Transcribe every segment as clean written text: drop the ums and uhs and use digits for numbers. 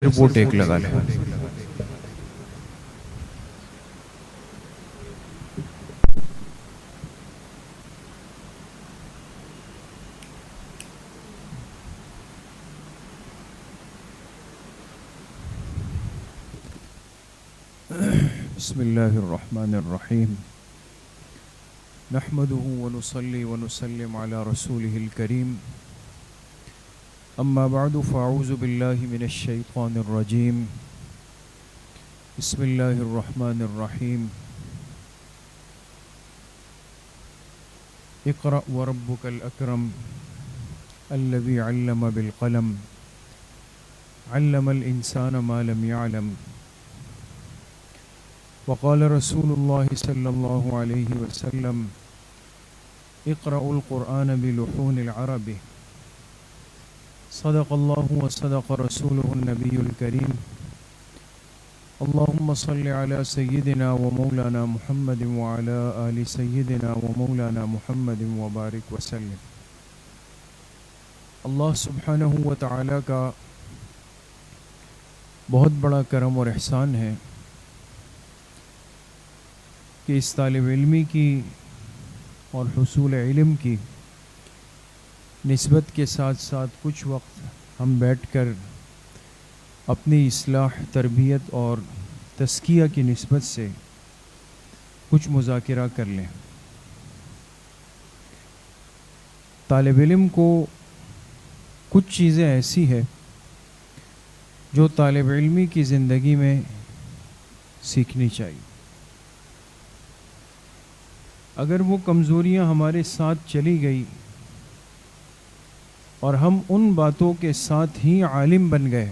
Report ایک لگا لیں۔ بسم اللہ الرحمن الرحیم نحمده ونصلي ونسلم على رسوله الكريم اما بعد فاعوذ باللہ من الشیطان الرجیم بسم اللہ الرحمن الرحیم اقرأ وربک الاکرم الذی علم بالقلم علم الانسان ما لم يعلم وقال رسول الله صلى الله عليه وسلم اقرأوا القرآن بلحون العرب صدق الله وصدق رسوله النبي الكريم اللهم صل على سيدنا ومولانا محمد وعلى آل سيدنا ومولانا محمد وبارك وسلم۔ اللہ سبحانہ وتعالی کا بہت بڑا کرم اور احسان ہے کہ اس طالب علمی کی اور حصول علم کی نسبت کے ساتھ ساتھ کچھ وقت ہم بیٹھ کر اپنی اصلاح، تربیت اور تزکیہ کی نسبت سے کچھ مذاکرہ کر لیں۔ طالب علم کو کچھ چیزیں ایسی ہے جو طالب علمی کی زندگی میں سیکھنی چاہیے۔ اگر وہ کمزوریاں ہمارے ساتھ چلی گئی اور ہم ان باتوں کے ساتھ ہی عالم بن گئے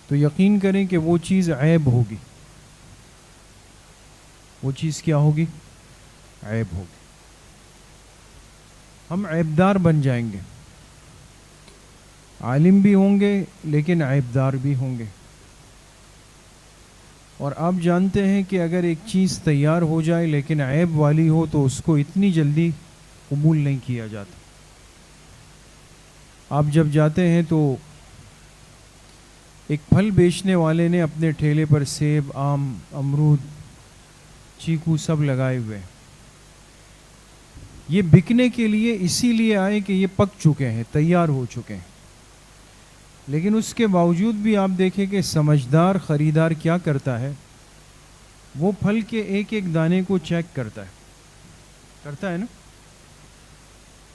تو یقین کریں کہ وہ چیز عیب ہوگی۔ وہ چیز کیا ہوگی؟ عیب ہوگی۔ ہم عیبدار بن جائیں گے۔ عالم بھی ہوں گے لیکن عیبدار بھی ہوں گے۔ اور آپ جانتے ہیں کہ اگر ایک چیز تیار ہو جائے لیکن عیب والی ہو تو اس کو اتنی جلدی قبول نہیں کیا جاتا۔ آپ جب جاتے ہیں تو ایک پھل بیچنے والے نے اپنے ٹھیلے پر سیب، آم، امرود، چیکو سب لگائے ہوئے، یہ بکنے کے لیے اسی لیے آئے کہ یہ پک چکے ہیں، تیار ہو چکے ہیں، لیکن اس کے باوجود بھی آپ دیکھیں کہ سمجھدار خریدار کیا کرتا ہے، وہ پھل کے ایک ایک دانے کو چیک کرتا ہے نا۔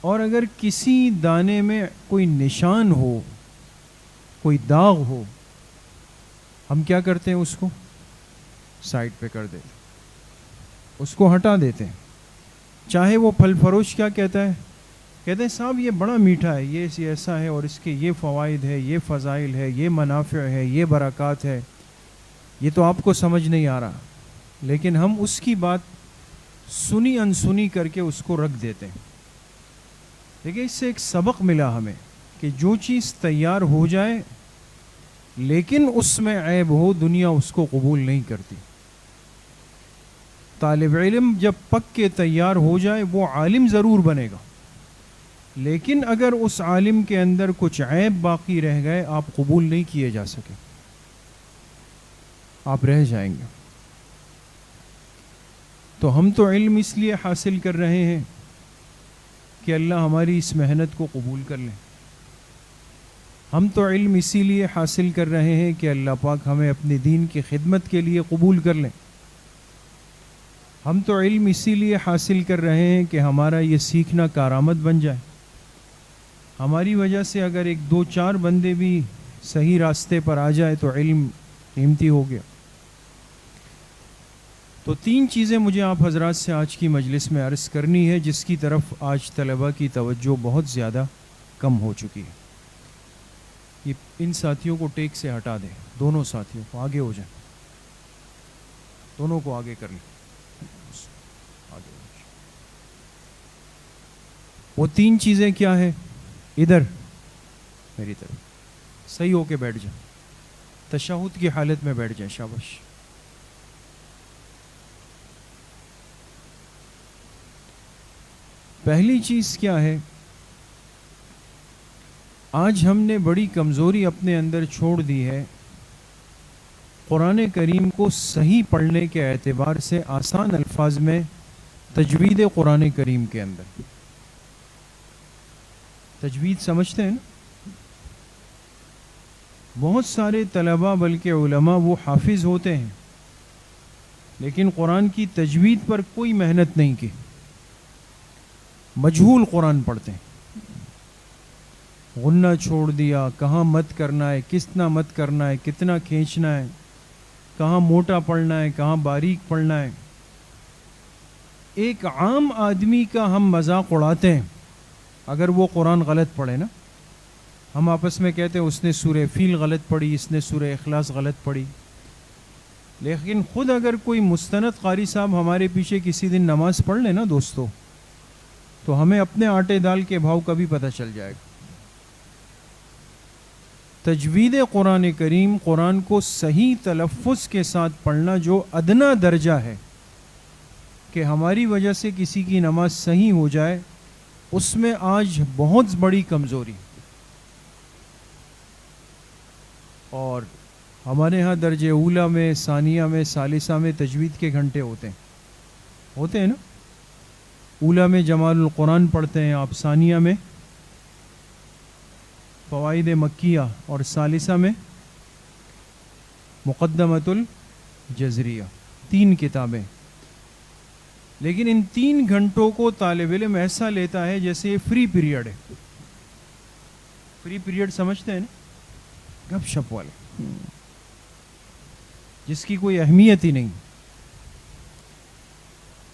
اور اگر کسی دانے میں کوئی نشان ہو، کوئی داغ ہو، ہم کیا کرتے ہیں؟ اس کو سائڈ پہ کر دیتے ہیں، اس کو ہٹا دیتے ہیں۔ چاہے وہ پھل فروش کیا کہتا ہے؟ کہتے ہیں صاحب یہ بڑا میٹھا ہے، یہ ایسا ہے اور اس کے یہ فوائد ہے، یہ فضائل ہے، یہ منافع ہے، یہ برکات ہے، یہ تو آپ کو سمجھ نہیں آ رہا، لیکن ہم اس کی بات سنی انسنی کر کے اس کو رکھ دیتے ہیں۔ دیکھیں اس سے ایک سبق ملا ہمیں کہ جو چیز تیار ہو جائے لیکن اس میں عیب ہو، دنیا اس کو قبول نہیں کرتی۔ طالب علم جب پک کے تیار ہو جائے وہ عالم ضرور بنے گا، لیکن اگر اس عالم کے اندر کچھ عیب باقی رہ گئے، آپ قبول نہیں کیے جا سکے، آپ رہ جائیں گے۔ تو ہم تو علم اس لیے حاصل کر رہے ہیں کہ اللہ ہماری اس محنت کو قبول کر لیں۔ ہم تو علم اسی لیے حاصل کر رہے ہیں کہ اللہ پاک ہمیں اپنے دین کی خدمت کے لیے قبول کر لیں۔ ہم تو علم اسی لیے حاصل کر رہے ہیں کہ ہمارا یہ سیکھنا کارآمد بن جائے۔ ہماری وجہ سے اگر ایک دو چار بندے بھی صحیح راستے پر آ جائے تو علم قیمتی ہو گیا۔ تو تین چیزیں مجھے آپ حضرات سے آج کی مجلس میں عرض کرنی ہے، جس کی طرف آج طلباء کی توجہ بہت زیادہ کم ہو چکی ہے۔ یہ ان ساتھیوں کو ٹیک سے ہٹا دیں، دونوں ساتھیوں کو آگے ہو جائیں، دونوں کو آگے کر لیں۔ وہ تین چیزیں کیا ہے؟ ادھر میری طرف صحیح ہو کے بیٹھ جائیں، تشہد کی حالت میں بیٹھ جائیں، شاباش۔ پہلی چیز کیا ہے؟ آج ہم نے بڑی کمزوری اپنے اندر چھوڑ دی ہے، قرآن کریم کو صحیح پڑھنے کے اعتبار سے آسان الفاظ میں تجوید قرآن کریم کے اندر تجوید سمجھتے ہیں نا؟ بہت سارے طلباء بلکہ علماء وہ حافظ ہوتے ہیں لیکن قرآن کی تجوید پر کوئی محنت نہیں کی، مجہول قرآن پڑھتے ہیں، غنہ چھوڑ دیا، کہاں مت کرنا ہے، کتنا مت کرنا ہے، کتنا کھینچنا ہے، کہاں موٹا پڑھنا ہے، کہاں باریک پڑھنا ہے۔ ایک عام آدمی کا ہم مذاق اڑاتے ہیں اگر وہ قرآن غلط پڑھے نا، ہم آپس میں کہتے ہیں اس نے سورہ فیل غلط پڑھی، اس نے سورہ اخلاص غلط پڑھی، لیکن خود اگر کوئی مستند قاری صاحب ہمارے پیچھے کسی دن نماز پڑھ لے نا دوستو، تو ہمیں اپنے آٹے دال کے بھاؤ کا بھی پتہ چل جائے گا۔ تجوید قرآن کریم، قرآن کو صحیح تلفظ کے ساتھ پڑھنا جو ادنا درجہ ہے کہ ہماری وجہ سے کسی کی نماز صحیح ہو جائے، اس میں آج بہت بڑی کمزوری، اور ہمارے ہاں درجہ اولا میں، ثانیہ میں، ثالثہ میں تجوید کے گھنٹے ہوتے ہیں نا۔ اولا میں جمال القرآن پڑھتے ہیں آپ، ثانیہ میں فوائد مکیہ، اور ثالثہ میں مقدمۃ الجزریہ، 3 کتابیں۔ لیکن ان 3 گھنٹوں کو طالب علم ایسا لیتا ہے جیسے یہ فری پیریڈ ہے۔ فری پیریڈ سمجھتے ہیں نا، گپ شپ والے، جس کی کوئی اہمیت ہی نہیں۔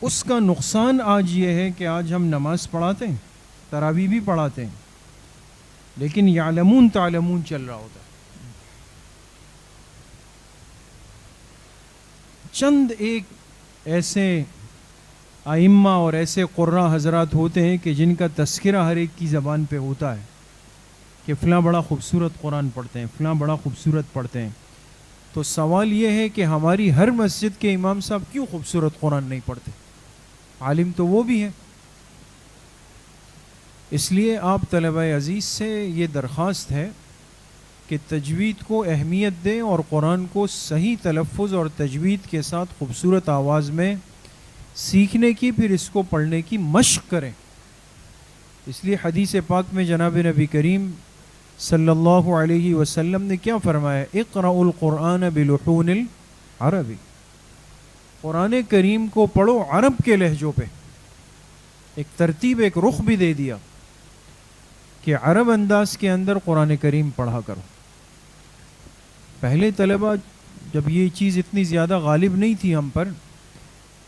اس کا نقصان آج یہ ہے کہ آج ہم نماز پڑھاتے ہیں، تراویح بھی پڑھاتے ہیں، لیکن یعلمون تعلمون چل رہا ہوتا ہے۔ چند ایک ایسے ائمہ اور ایسے قراء حضرات ہوتے ہیں کہ جن کا تذکرہ ہر ایک کی زبان پہ ہوتا ہے کہ فلاں بڑا خوبصورت قرآن پڑھتے ہیں، فلاں بڑا خوبصورت پڑھتے ہیں۔ تو سوال یہ ہے کہ ہماری ہر مسجد کے امام صاحب کیوں خوبصورت قرآن نہیں پڑھتے؟ عالم تو وہ بھی ہے۔ اس لیے آپ طلبہ عزیز سے یہ درخواست ہے کہ تجوید کو اہمیت دیں اور قرآن کو صحیح تلفظ اور تجوید کے ساتھ خوبصورت آواز میں سیکھنے کی، پھر اس کو پڑھنے کی مشق کریں۔ اس لیے حدیث پاک میں جناب نبی کریم صلی اللہ علیہ وسلم نے کیا فرمایا؟ اقرأوا القرآن بلحون العربی، قرآن کریم کو پڑھو عرب کے لہجوں پہ۔ ایک ترتیب، ایک رخ بھی دے دیا کہ عرب انداز کے اندر قرآن کریم پڑھا کرو۔ پہلے طلبہ جب یہ چیز اتنی زیادہ غالب نہیں تھی ہم پر،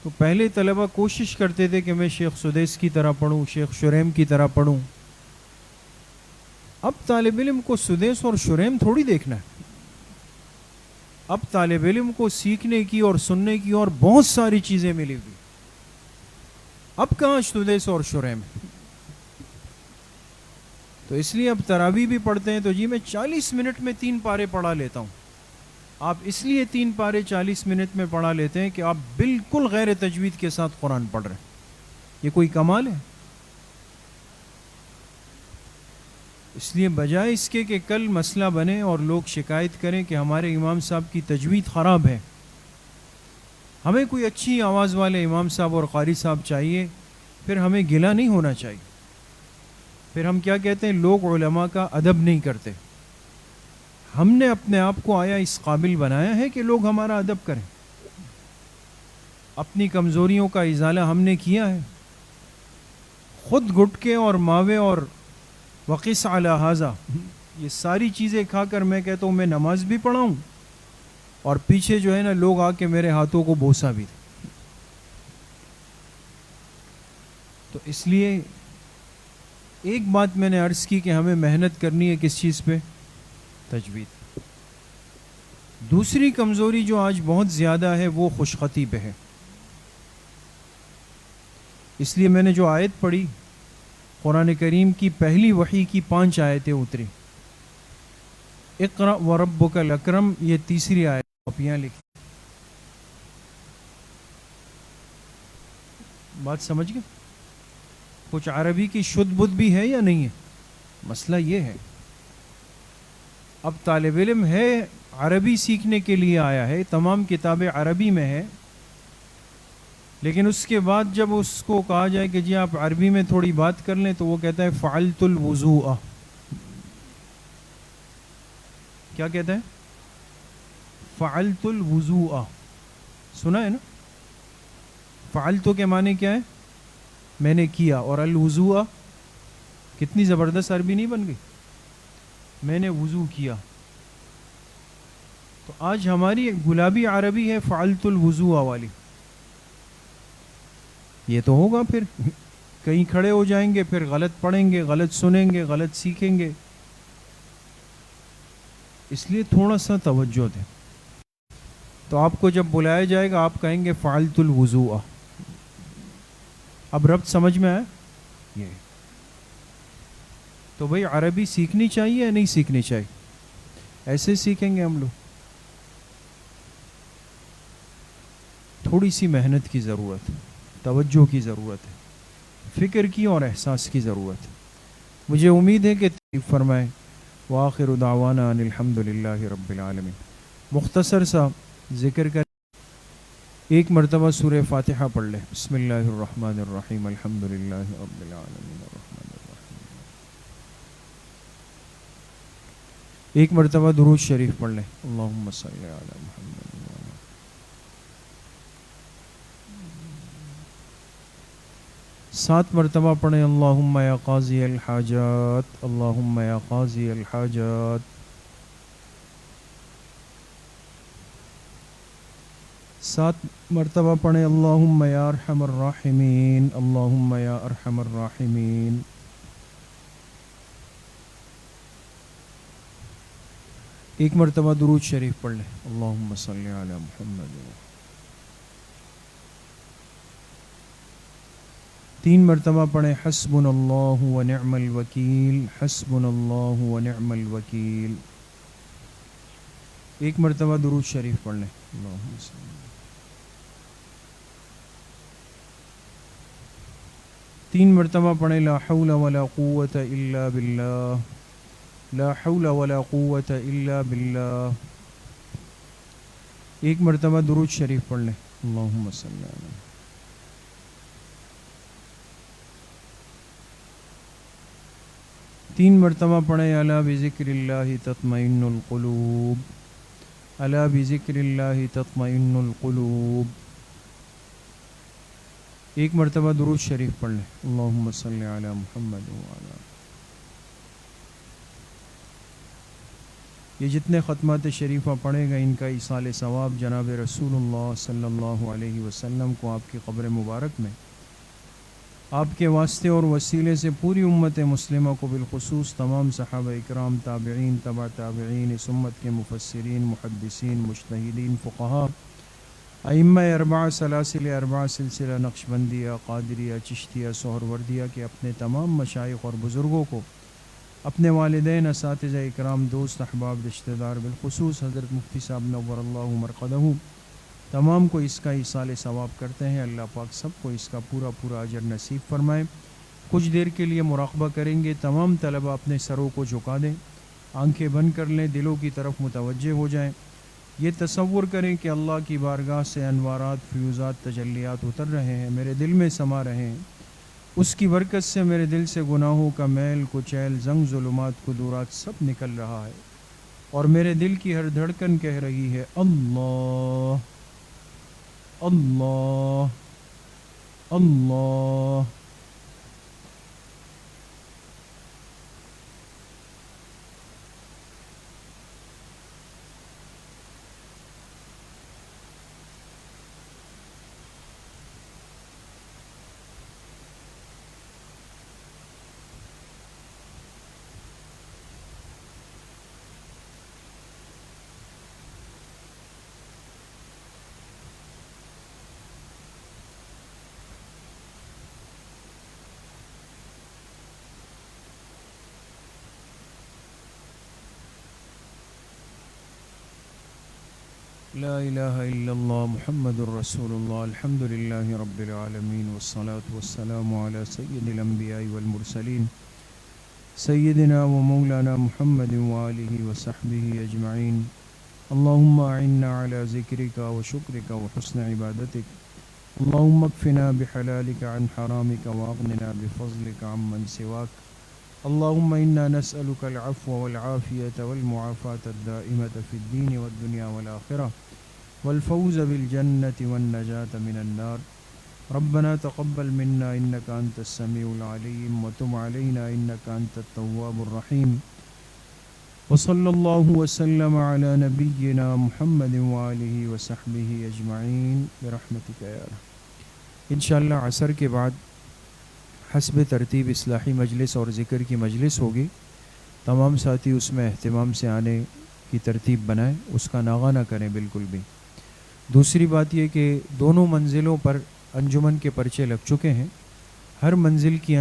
تو پہلے طلبہ کوشش کرتے تھے کہ میں شیخ سدیس کی طرح پڑھوں، شیخ شریم کی طرح پڑھوں۔ اب طالب علم کو سدیس اور شریم تھوڑی دیکھنا ہے، اب طالب علم کو سیکھنے کی اور سننے کی اور بہت ساری چیزیں ملی ہوئی۔ اب کہاں سدیس اور شریم ہے؟ تو اس لیے اب تراویح بھی پڑھتے ہیں تو جی میں 40 منٹ میں 3 پارے پڑھا لیتا ہوں۔ آپ اس لیے 3 پارے 40 منٹ میں پڑھا لیتے ہیں کہ آپ بالکل غیر تجوید کے ساتھ قرآن پڑھ رہے ہیں۔ یہ کوئی کمال ہے؟ اس لیے بجائے اس کے کہ کل مسئلہ بنے اور لوگ شکایت کریں کہ ہمارے امام صاحب کی تجوید خراب ہے، ہمیں کوئی اچھی آواز والے امام صاحب اور قاری صاحب چاہیے، پھر ہمیں گلہ نہیں ہونا چاہیے۔ پھر ہم کیا کہتے ہیں؟ لوگ علماء کا ادب نہیں کرتے۔ ہم نے اپنے آپ کو آیا اس قابل بنایا ہے کہ لوگ ہمارا ادب کریں؟ اپنی کمزوریوں کا ازالہ ہم نے کیا ہے؟ خود گٹکے اور ماوے اور وقس علی ھذا، یہ ساری چیزیں کھا کر میں کہتا ہوں میں نماز بھی پڑھاؤں اور پیچھے جو ہے نا لوگ آ کے میرے ہاتھوں کو بوسا بھی دیں۔ تو اس لیے ایک بات میں نے عرض کی کہ ہمیں محنت کرنی ہے کس چیز پہ؟ تجوید۔ دوسری کمزوری جو آج بہت زیادہ ہے وہ خوش خطی پہ ہے۔ اس لیے میں نے جو آیت پڑھی، قرآن کریم کی پہلی وحی کی 5 آیتیں اتری، اقرأ وربک الاکرم، یہ تیسری آیت کاپیاں لکھی۔ بات سمجھ گئے؟ کچھ عربی کی شدھ بدھ بھی ہے یا نہیں ہے؟ مسئلہ یہ ہے اب طالب علم ہے عربی سیکھنے کے لیے آیا ہے، تمام کتابیں عربی میں ہے، لیکن اس کے بعد جب اس کو کہا جائے کہ جی آپ عربی میں تھوڑی بات کر لیں تو وہ کہتا ہے فعلت الوضوء. کیا کہتا ہے؟ فعلت الوضوء. سنا ہے نا؟ فعلتو کے معنی کیا ہے؟ میں نے کیا. اور الوضوء کتنی زبردست عربی نہیں بن گئی؟ میں نے وضو کیا. تو آج ہماری گلابی عربی ہے فعلت الوضوء والی. یہ تو ہوگا پھر کہیں کھڑے ہو جائیں گے، پھر غلط پڑھیں گے، غلط سنیں گے، غلط سیکھیں گے. اس لیے تھوڑا سا توجہ دیں. تو آپ کو جب بلایا جائے گا آپ کہیں گے فعلت الوضوء. اب ربط سمجھ میں آیا؟ یہ تو بھئی عربی سیکھنی چاہیے یا نہیں سیکھنی چاہیے؟ ایسے سیکھیں گے ہم لوگ؟ تھوڑی سی محنت کی ضرورت ہے، توجہ کی ضرورت ہے، فکر کی اور احساس کی ضرورت ہے. مجھے امید ہے کہ تعریف فرمائیں. وآخر دعوانا ان الحمدللہ رب العالمین. مختصر سا ذکر کر ایک مرتبہ سورہ فاتحہ پڑھ لیں. بسم اللہ الرحمن الرحیم الحمدللہ رب العالمین الرحمن الرحیم. ایک مرتبہ درود شریف پڑھ لیں. اللہم صلی علی محمد. 7 مرتبہ پڑھیں اللہم یا قاضی الحاجات، اللہم یا قاضی الحاجات. 7 مرتبہ پڑھیں اللہم یا ارحم الراحمین، اللہم یا ارحم الراحمین. ایک مرتبہ درود شریف پڑھ لیں. اللہم صلی علی محمد. 3 مرتبہ پڑھیں حسبنا اللہ و نعم الوکیل، حسبنا اللہ و نعم الوکیل. ایک مرتبہ درود شریف پڑھ لیں. اللہم صلی. 3 مرتبہ پڑھیں لا حول ولا قوة الا باللہ، لا حول ولا قوة الا باللہ. ایک مرتبہ درود شریف پڑھ لیں. اللہم صلی علی. 3 مرتبہ پڑھیں الا بذکر اللہ تطمئن القلوب، الا بذکر اللہ تطمئن القلوب. ایک مرتبہ درود شریف پڑھ لیں. اللہم صلی علی محمد وعلی. یہ جتنے ختمات شریفہ پڑھے گا ان کا ایصال ثواب جناب رسول اللہ صلی اللہ علیہ وسلم کو آپ کی قبر مبارک میں آپ کے واسطے اور وسیلے سے پوری امت مسلمہ کو بالخصوص تمام صحابہ اکرام، تابعین، تبع تابعین، اس امت کے مفسرین، محدثین، مجتہدین، فقہاء، ائمہ اربعہ، سلاسل اربعہ، سلسلہ نقشبندیہ، قادریہ، چشتیہ، سہروردیہ کے اپنے تمام مشائخ اور بزرگوں کو، اپنے والدین، اساتذہ اکرام، دوست، احباب، رشتہ دار، بالخصوص حضرت مفتی صاحب نور اللہ مرقدہ، تمام کو اس کا ایصال ثواب کرتے ہیں. اللہ پاک سب کو اس کا پورا پورا اجر نصیب فرمائے. کچھ دیر کے لیے مراقبہ کریں گے. تمام طلبہ اپنے سروں کو جھکا دیں، آنکھیں بند کر لیں، دلوں کی طرف متوجہ ہو جائیں. یہ تصور کریں کہ اللہ کی بارگاہ سے انوارات، فیوزات، تجلیات اتر رہے ہیں، میرے دل میں سما رہے ہیں. اس کی برکت سے میرے دل سے گناہوں کا میل، کچیل، زنگ، ظلمات، قدورات سب نکل رہا ہے، اور میرے دل کی ہر دھڑکن کہہ رہی ہے اللہ اللہ اللہ. لا الہ الا اللہ محمد الرسول اللہ. الحمد للہ رب العالمین، والصلاة والسلام علی سید الانبیاء والمرسلین سيدنا ومولانا محمد وآله وصحبه أجمعين. اللهم أعنا على ذكرك وشكرك وحسن عبادتك. اللهم اكفنا بحلالك عن حرامك وأغننا بفضلك عمن سواك. اللهم إنا نسألك العفو والعافية والمعافاة الدائمة في الدين والدنيا والآخرة والفوز بالجنة والنجاة من النار. ربنا تقبل منا إنك أنت السميع العليم وتب علينا إنك أنت التواب الرحيم. وصلى الله وسلم على نبينا محمد وآله وصحبه أجمعين برحمتك يا رب. انشاءاللہ عصر کے بعد حسب ترتیب اصلاحی مجلس اور ذکر کی مجلس ہوگی. تمام ساتھی اس میں اہتمام سے آنے کی ترتیب بنائیں، اس کا ناغہ نہ کریں بالکل بھی. دوسری بات یہ کہ دونوں منزلوں پر انجمن کے پرچے لگ چکے ہیں. ہر منزل کی